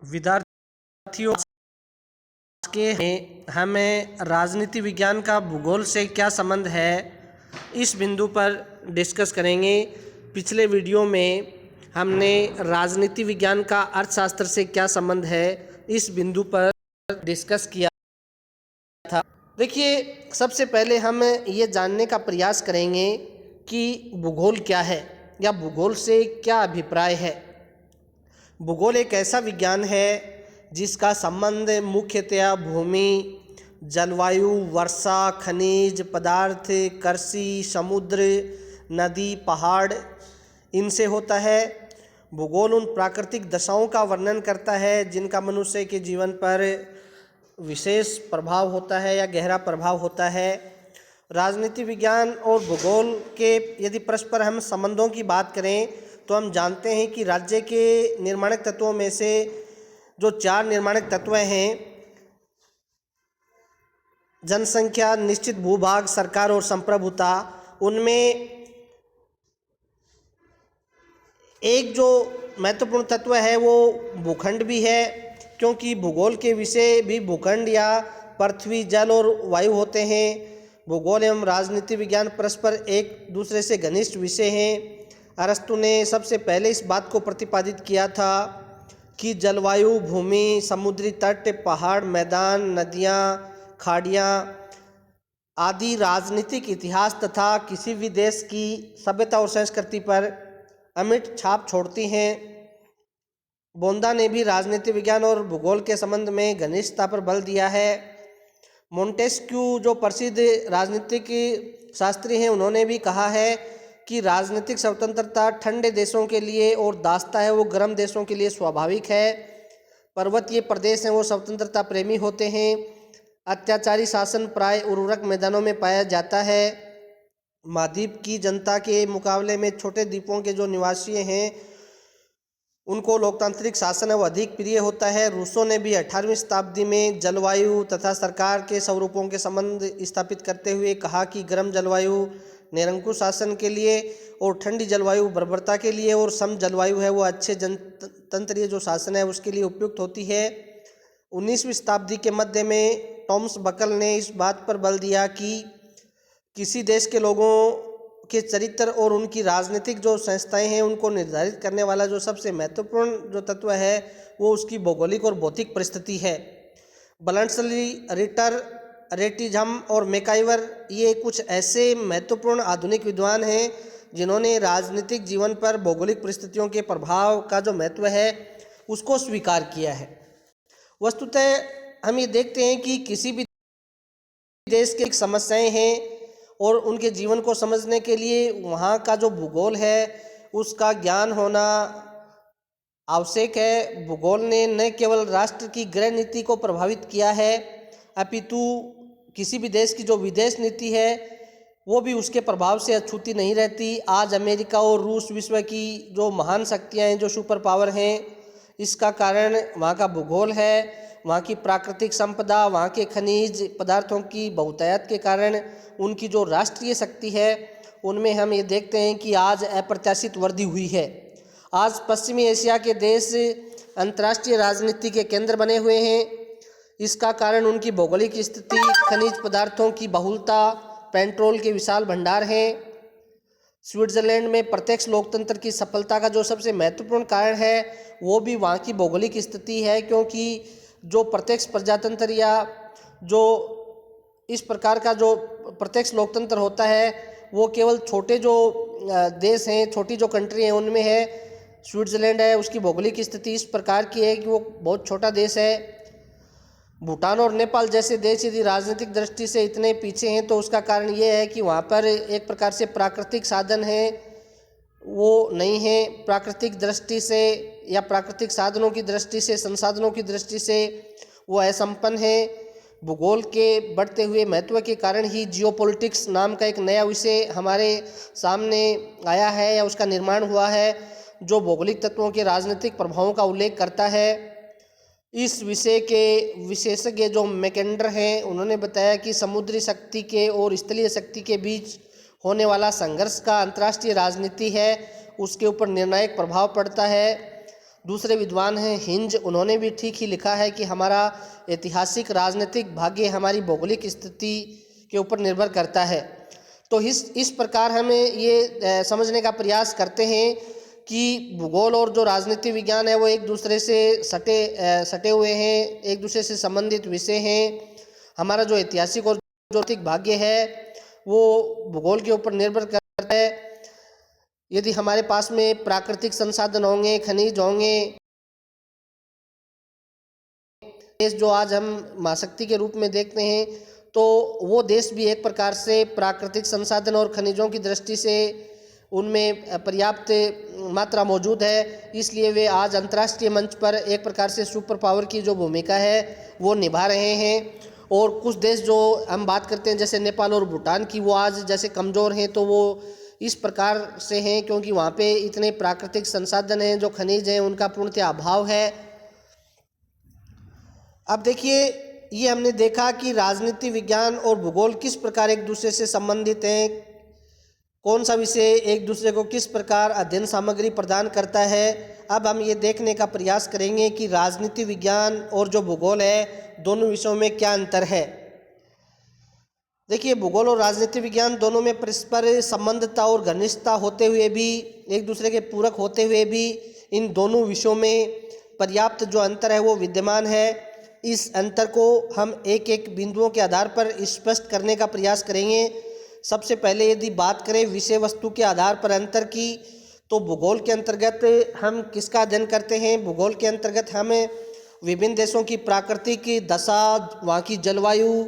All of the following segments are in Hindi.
विद्यार्थियों के हमें राजनीति विज्ञान का भूगोल से क्या संबंध है, इस बिंदु पर डिस्कस करेंगे। पिछले वीडियो में हमने राजनीति विज्ञान का अर्थशास्त्र से क्या संबंध है, इस बिंदु पर डिस्कस किया था। देखिए, सबसे पहले हम ये जानने का प्रयास करेंगे कि भूगोल क्या है या भूगोल से क्या अभिप्राय है। भूगोल एक ऐसा विज्ञान है जिसका संबंध मुख्यतया भूमि, जलवायु, वर्षा, खनिज पदार्थ, कृषि, समुद्र, नदी, पहाड़ इनसे होता है। भूगोल उन प्राकृतिक दशाओं का वर्णन करता है जिनका मनुष्य के जीवन पर विशेष प्रभाव होता है या गहरा प्रभाव होता है। राजनीति विज्ञान और भूगोल के यदि परस्पर हम संबंधों की बात करें तो हम जानते हैं कि राज्य के निर्माणक तत्वों में से जो 4 निर्माणक तत्व हैं, जनसंख्या, निश्चित भूभाग, सरकार और संप्रभुता, उनमें एक जो महत्वपूर्ण तत्व है वो भूखंड भी है, क्योंकि भूगोल के विषय भी भूखंड या पृथ्वी, जल और वायु होते हैं। भूगोल एवं राजनीति विज्ञान परस्पर एक दूसरे से घनिष्ठ विषय हैं। अरस्तु ने सबसे पहले इस बात को प्रतिपादित किया था कि जलवायु, भूमि, समुद्री तट, पहाड़, मैदान, नदियाँ, खाड़ियाँ आदि राजनीतिक इतिहास तथा किसी भी देश की सभ्यता और संस्कृति पर अमिट छाप छोड़ती हैं। बोंदा ने भी राजनीति विज्ञान और भूगोल के संबंध में घनिष्ठता पर बल दिया है। मोंटेस्क्यू जो प्रसिद्ध राजनीतिक शास्त्री हैं, उन्होंने भी कहा है कि राजनीतिक स्वतंत्रता ठंडे देशों के लिए और दासता है वो गर्म देशों के लिए स्वाभाविक है। पर्वतीय प्रदेश हैं वो स्वतंत्रता प्रेमी होते हैं। अत्याचारी शासन प्राय उर्वरक मैदानों में पाया जाता है। महाद्वीप की जनता के मुकाबले में छोटे द्वीपों के जो निवासी हैं उनको लोकतांत्रिक शासन है वो अधिक प्रिय होता है। रूसो ने भी 18वीं शताब्दी में जलवायु तथा सरकार के स्वरूपों के संबंध स्थापित करते हुए कहा कि गर्म जलवायु निरंकुश शासन के लिए और ठंडी जलवायु बर्बरता के लिए और सम जलवायु है वो अच्छे जनतंत्रीय जो शासन है उसके लिए उपयुक्त होती है। 19वीं शताब्दी के मध्य में टॉमस बकल ने इस बात पर बल दिया कि किसी देश के लोगों के चरित्र और उनकी राजनीतिक जो संस्थाएं हैं उनको निर्धारित करने वाला जो सबसे महत्वपूर्ण जो तत्व है वो उसकी भौगोलिक और भौतिक परिस्थिति है। बलंसली, रिटर, रेटिजम और मैकाइवर ये कुछ ऐसे महत्वपूर्ण आधुनिक विद्वान हैं जिन्होंने राजनीतिक जीवन पर भौगोलिक परिस्थितियों के प्रभाव का जो महत्व है उसको स्वीकार किया है। वस्तुतः हम ये देखते हैं कि किसी भी देश की समस्याएं हैं और उनके जीवन को समझने के लिए वहाँ का जो भूगोल है उसका ज्ञान होना आवश्यक है। भूगोल ने न केवल राष्ट्र की गृह नीति को प्रभावित किया है अपितु किसी भी देश की जो विदेश नीति है वो भी उसके प्रभाव से अछूती नहीं रहती। आज अमेरिका और रूस विश्व की जो महान शक्तियाँ हैं, जो सुपर पावर हैं, इसका कारण वहाँ का भूगोल है। वहाँ की प्राकृतिक संपदा, वहाँ के खनिज पदार्थों की बहुतायत के कारण उनकी जो राष्ट्रीय शक्ति है उनमें हम ये देखते हैं कि आज अप्रत्याशित वृद्धि हुई है। आज पश्चिमी एशिया के देश अंतर्राष्ट्रीय राजनीति के केंद्र बने हुए हैं। इसका कारण उनकी भौगोलिक स्थिति, खनिज पदार्थों की बहुलता, पेट्रोल के विशाल भंडार हैं। स्विट्जरलैंड में प्रत्यक्ष लोकतंत्र की सफलता का जो सबसे महत्वपूर्ण कारण है वो भी वहाँ की भौगोलिक स्थिति है, क्योंकि जो प्रत्यक्ष प्रजातंत्र या जो इस प्रकार का जो प्रत्यक्ष लोकतंत्र होता है वो केवल छोटे जो देश हैं, छोटी जो कंट्री हैं उनमें है। स्विट्जरलैंड है, उसकी भौगोलिक स्थिति इस प्रकार की है कि वो बहुत छोटा देश है। भूटान और नेपाल जैसे देश यदि राजनीतिक दृष्टि से इतने पीछे हैं तो उसका कारण ये है कि वहाँ पर एक प्रकार से प्राकृतिक साधन हैं वो नहीं है। प्राकृतिक दृष्टि से या प्राकृतिक साधनों की दृष्टि से, संसाधनों की दृष्टि से वो असंपन्न है। भूगोल के बढ़ते हुए महत्व के कारण ही जियोपॉलिटिक्स नाम का एक नया विषय हमारे सामने आया है या उसका निर्माण हुआ है, जो भौगोलिक तत्वों के राजनीतिक प्रभावों का उल्लेख करता है। इस विषय के विशेषज्ञ जो मैकेंडर हैं उन्होंने बताया कि समुद्री शक्ति के और स्थलीय शक्ति के बीच होने वाला संघर्ष का अंतर्राष्ट्रीय राजनीति है उसके ऊपर निर्णायक प्रभाव पड़ता है। दूसरे विद्वान हैं हिंज, उन्होंने भी ठीक ही लिखा है कि हमारा ऐतिहासिक राजनीतिक भाग्य हमारी भौगोलिक स्थिति के ऊपर निर्भर करता है। तो इस प्रकार हमें ये समझने का प्रयास करते हैं कि भूगोल और जो राजनीति विज्ञान है वो एक दूसरे से सटे हुए हैं, एक दूसरे से संबंधित विषय हैं। हमारा जो ऐतिहासिक और जो आर्थिक भाग्य है वो भूगोल के ऊपर निर्भर करता है। यदि हमारे पास में प्राकृतिक संसाधन होंगे, खनिज होंगे, देश जो आज हम महाशक्ति के रूप में देखते हैं, तो वो देश भी एक प्रकार से प्राकृतिक संसाधन और खनिजों की दृष्टि से उनमें पर्याप्त मात्रा मौजूद है, इसलिए वे आज अंतर्राष्ट्रीय मंच पर एक प्रकार से सुपर पावर की जो भूमिका है वो निभा रहे हैं। और कुछ देश जो हम बात करते हैं जैसे नेपाल और भूटान की, वो आज जैसे कमज़ोर हैं, तो वो इस प्रकार से हैं क्योंकि वहाँ पे इतने प्राकृतिक संसाधन हैं, जो खनिज हैं उनका पूर्णतः अभाव है। अब देखिए, ये हमने देखा कि राजनीति विज्ञान और भूगोल किस प्रकार एक दूसरे से संबंधित हैं, कौन सा विषय एक दूसरे को किस प्रकार अध्ययन सामग्री प्रदान करता है। अब हम ये देखने का प्रयास करेंगे कि राजनीति विज्ञान और जो भूगोल है दोनों विषयों में क्या अंतर है। देखिए, भूगोल और राजनीति विज्ञान दोनों में परस्पर संबंधता और घनिष्ठता होते हुए भी, एक दूसरे के पूरक होते हुए भी, इन दोनों विषयों में पर्याप्त जो अंतर है वो विद्यमान है। इस अंतर को हम एक एक बिंदुओं के आधार पर स्पष्ट करने का प्रयास करेंगे। सबसे पहले यदि बात करें विषय वस्तु के आधार पर अंतर की, तो भूगोल के अंतर्गत हम किसका अध्ययन करते हैं? भूगोल के अंतर्गत हम विभिन्न देशों की प्राकृतिक दशा, वहाँ की जलवायु,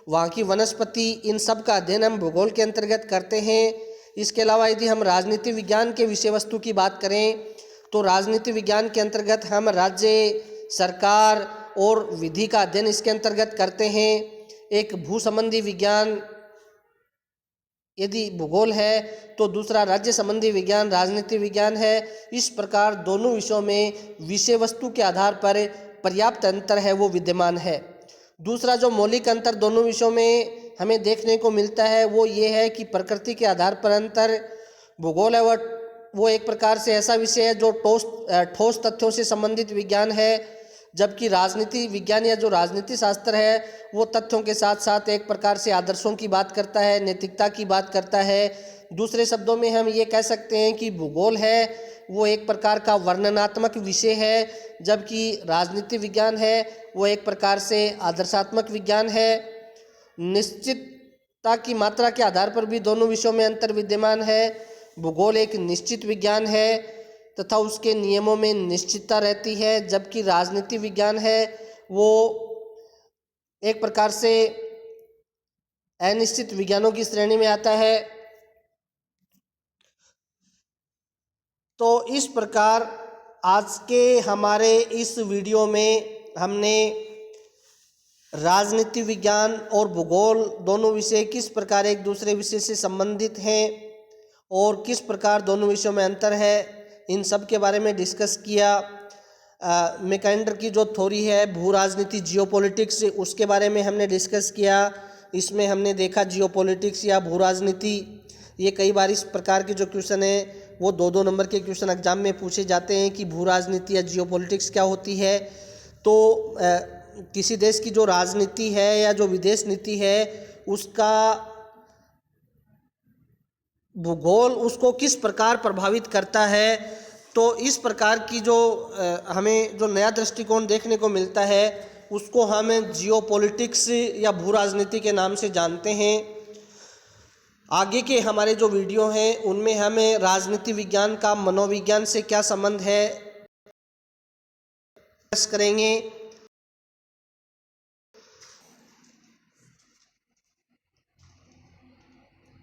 वहाँ की वनस्पति, इन सब का अध्ययन हम भूगोल के अंतर्गत करते हैं। इसके अलावा यदि हम राजनीति विज्ञान के विषय वस्तु की बात करें, तो राजनीति विज्ञान के अंतर्गत हम राज्य, सरकार और विधि का अध्ययन इसके अंतर्गत करते हैं। एक भू संबंधी विज्ञान यदि भूगोल है, तो दूसरा राज्य संबंधी विज्ञान राजनीति विज्ञान है। इस प्रकार दोनों विषयों में विषय वस्तु के आधार पर पर्याप्त अंतर है वो विद्यमान है। दूसरा जो मौलिक अंतर दोनों विषयों में हमें देखने को मिलता है वो ये है कि प्रकृति के आधार पर अंतर। भूगोल है वो एक प्रकार से ऐसा विषय है जो ठोस तथ्यों से संबंधित विज्ञान है, जबकि राजनीति विज्ञान या जो राजनीति शास्त्र है वो तथ्यों के साथ साथ एक प्रकार से आदर्शों की बात करता है, नैतिकता की बात करता है। दूसरे शब्दों में हम ये कह सकते हैं कि भूगोल है वो एक प्रकार का वर्णनात्मक विषय है, जबकि राजनीति विज्ञान है वो एक प्रकार से आदर्शात्मक विज्ञान है। निश्चितता की मात्रा के आधार पर भी दोनों विषयों में अंतर विद्यमान है। भूगोल एक निश्चित विज्ञान है तथा उसके नियमों में निश्चितता रहती है, जबकि राजनीति विज्ञान है वो एक प्रकार से अनिश्चित विज्ञानों की श्रेणी में आता है। तो इस प्रकार आज के हमारे इस वीडियो में हमने राजनीति विज्ञान और भूगोल दोनों विषय किस प्रकार एक दूसरे विषय से संबंधित हैं और किस प्रकार दोनों विषयों में अंतर है, इन सब के बारे में डिस्कस किया। मैकेंडर की जो थ्योरी है भू राजनीति जियोपॉलिटिक्स, उसके बारे में हमने डिस्कस किया। इसमें हमने देखा जियोपॉलिटिक्स या भू राजनीति, ये कई बार इस प्रकार के जो क्वेश्चन है वो 2-2 नंबर के क्वेश्चन एग्जाम में पूछे जाते हैं कि भू राजनीति या जियोपॉलिटिक्स क्या होती है। तो किसी देश की जो राजनीति है या जो विदेश नीति है उसका भूगोल उसको किस प्रकार प्रभावित करता है। तो इस प्रकार की जो हमें जो नया दृष्टिकोण देखने को मिलता है उसको हम जियोपॉलिटिक्स या भू राजनीति के नाम से जानते हैं। आगे के हमारे जो वीडियो हैं उनमें हमें राजनीति विज्ञान का मनोविज्ञान से क्या संबंध है करेंगे।